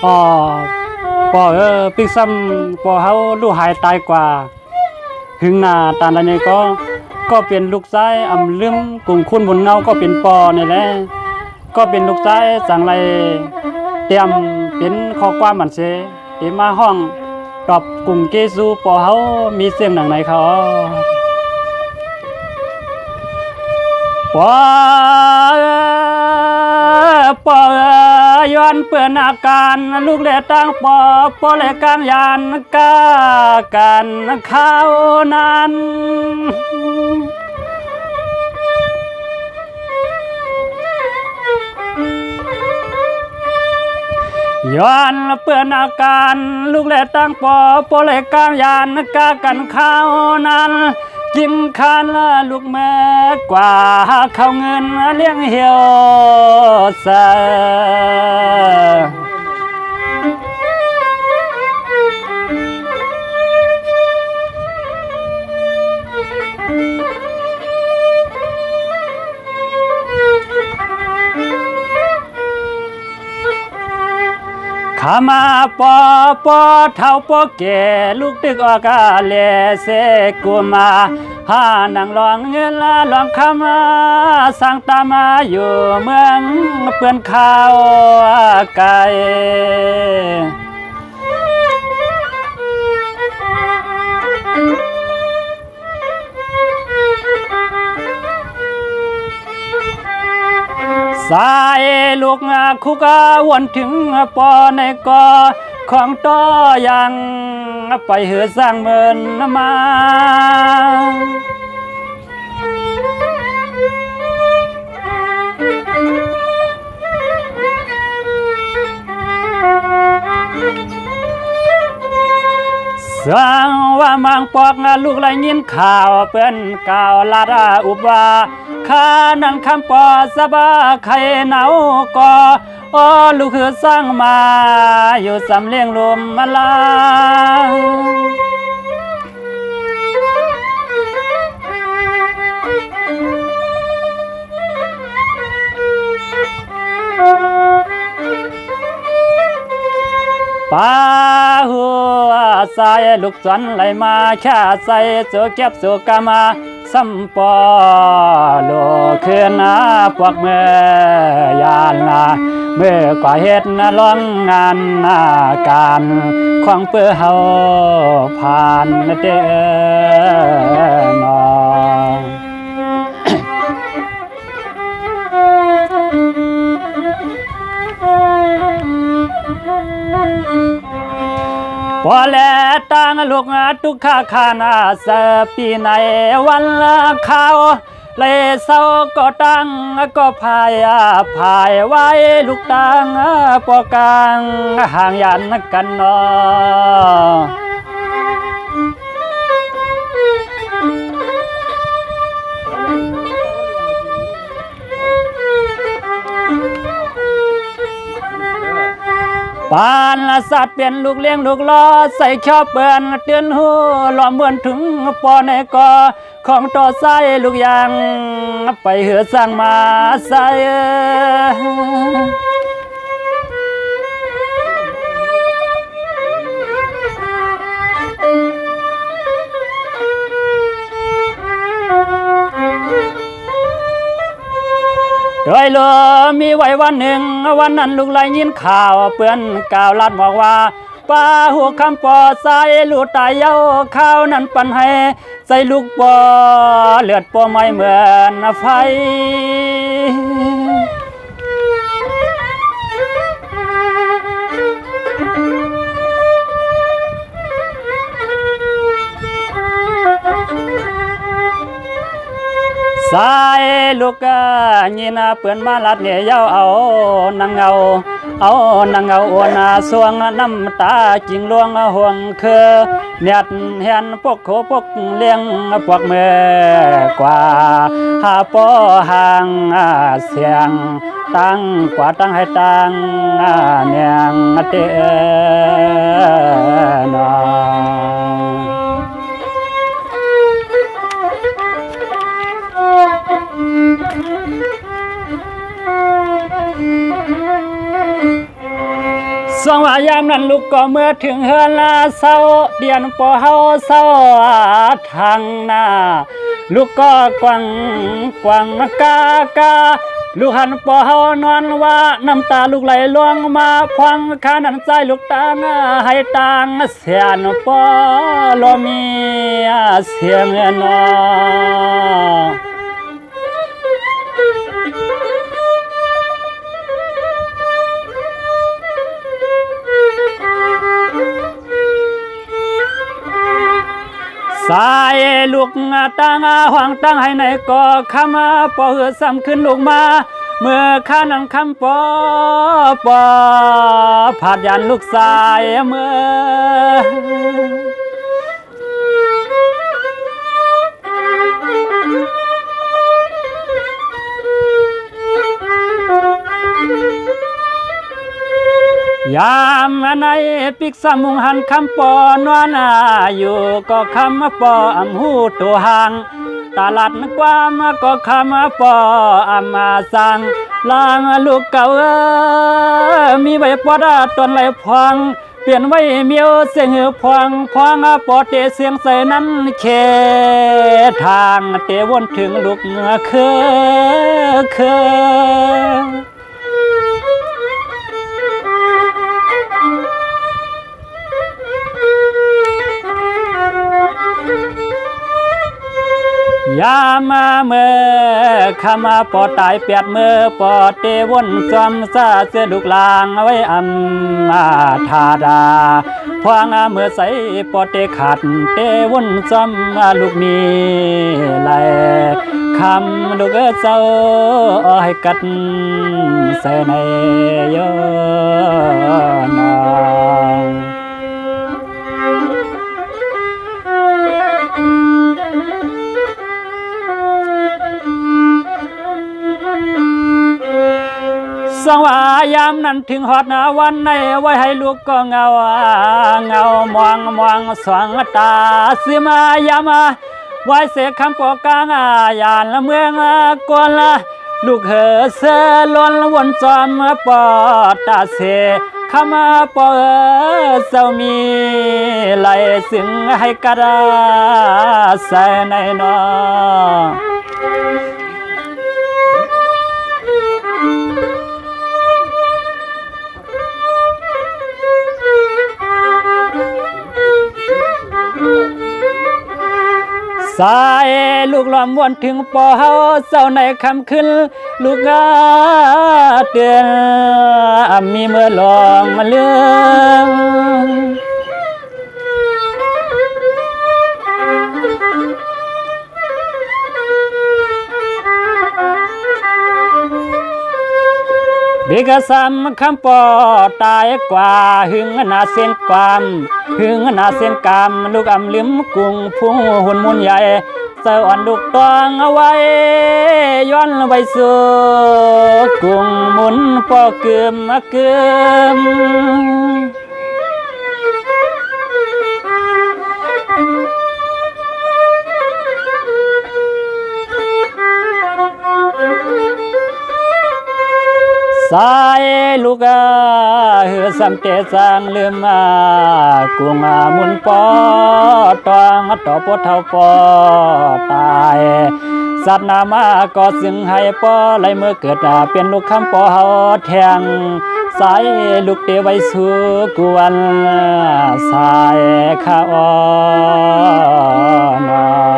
อ๋อปอปิกซ้ำปอเขาลูกหายตายกว่าหึงหน้าตาอันนี้ก็เป็นลูกชายอำลืมกลุ่มคุณบุญเงาก็เป็นปอนี่แหละก็เป็นลูกชายสังไรเตรียมเป็นข้อความมันเสที่มาห้องตอบกลุ่มเกซูปอเขามีเสียงหนังไหนเขาปอปอย้อนเปื่อนอาการลูกเล็ตั้งปอเล็กกลางยานกากันข้าวนั้นย้อนเปื่อนอาการลูกเล็ตั้งปอเล็กกลางยานกากันข้าวนั้นกินคานลูกแม่กว่าเข้าเงินเลี้ยงเหี่ยวซะขามาปอเท่าปอแก่ลูกตึกออกาเลเสกูมาหานังลองเงินลองคำสั่งตามาอยู่เมืองเปื้อนข้าวไก่สายลูกคุกวนถึงปอในกอของต่อยังไปเหือสร้างเมินมาสร้างว่ามังปอกลูกไรยินข่าวเปิ้นก่าวลาดาอุบาข้านังคำปอสบาไข่หนาวก่อลูกคือสร้างมาอยู่สำเลียงลมมาลาป้าหัวสายลูกสวนไหลมาแค่ใส่โซเก็บโซกามาสัมปอโลคืนพวกเมื่อยานเมื่อกว่าเฮ็ดร้องงานการของเปื้อเฮาผ่านเด้อนอพอแลตั้งลูกทุกข้าขานาเสปีในวันข้าวเลยเศร้าก็ตั้งก็พายไว้ลูกตั้งปอกลางห่างยันกันนอปานสัตว์เป็นลูกเลี้ยงลูกล้อใส่ชอบเปื่อนเตือนหูล้อมเหมือนถึงปอในกอของต่อใส่ลูกยางไปเหือสร้างมาใส่โดยเหลือมีไว้วันหนึ่งวันนั้นลูกไหลยินข่าวเปื้อนก่าวลัดบอกว่าป้าหัวคำปอใส่ลูกตายเย้าข้าวนั้นปันให้ใส่ลูกปอเลือดปอไม่เหมือนไฟสายลูกยินาเปื่อนมาลัดเนี่ยเย้าเอานางเงาอวนสวงน้ำตาจิงลวงห่วงคือเนียดเห็นพวกโคพวกเลี้ยงพวกเมื่อกว่าหาปอห่างเสียงตั้งกว่าตั้งให้ตั้งเนียงเตนอ ส สวงว่ายามนั้นลูกก็เมื่อถึงเฮือนลาเศร้าเดียนปอเฮาเศร้าทางหน้าลูกก็กวังกากาลูกหันปอเฮานอนว่าน้ำตาลูกไหลล่วงมาพวังขานันใจลูกตางให้ตางเสียนปอลมีเสียงนอสายลูกตั้งห่วงตั้งให้ในก่อคำปอเหือซ้ำขึ้นลูกมาเมื่อข้านังคำปอผาดยันลูกสายเมื่อยามในปิกสมุงหันคำปอนวนาอยู่ก็คำปออำหูตัวห่างตลาดกว่ามาก็คำปออำมาสั่งลางลูกเก่ามีใบปอดตนไหลพองเปลี่ยนไว้เมียวเสียงพองปอเตเสียงใส่นั้นเคทางเตวนถึงลูกเงือเคยามาเมื่อข้ามาปอตายเปียดเมื่อปอเตวนจอมซาเสดุกลางไว้อัมมาธาดาพวางเมื่อใส่ปอเตขัดเตวนจอมลูกมีไหลคำลูกเจ้าให้กัดใส่ในยนองสว่ายามนั้นถึงหอดนาวันในไว้ให้ลูกก็เงามองสวงตาสิมายามาไว้เสกคำปอกางยานละเมืองกวนละลูกเหอเสล้วนวนจอมปอตาเสคำปอเจ้ามีไหลสึงให้กระดาใส่ในนอสายลูกล้อมวนถึงปอเฮาเจ้าในคำขึ้นลูกเตือนมีเมื่อลองมาเลื่องบิกซ้ำคำปอตายกว่าหึงนาเสียงความหึงนาเสียงกามลูกอำลืมกุ้งพุ่งหุ่นมุนใหญ่เสาอ่อนลูกตองเอาไว้ย้อนไว้สู่กุ้งมุนปอเกืมสายลูกเหือสำเตสังลืมกุ้งมุนปอตองต่อปอเท่าปอตายสัตว์นามาก็ซึ่งให้ปอไหลเมื่อเกิดเป็นลูกคำปอเฮาแทงสายลูกเตไว้สู่กวนสายข้าอ่อน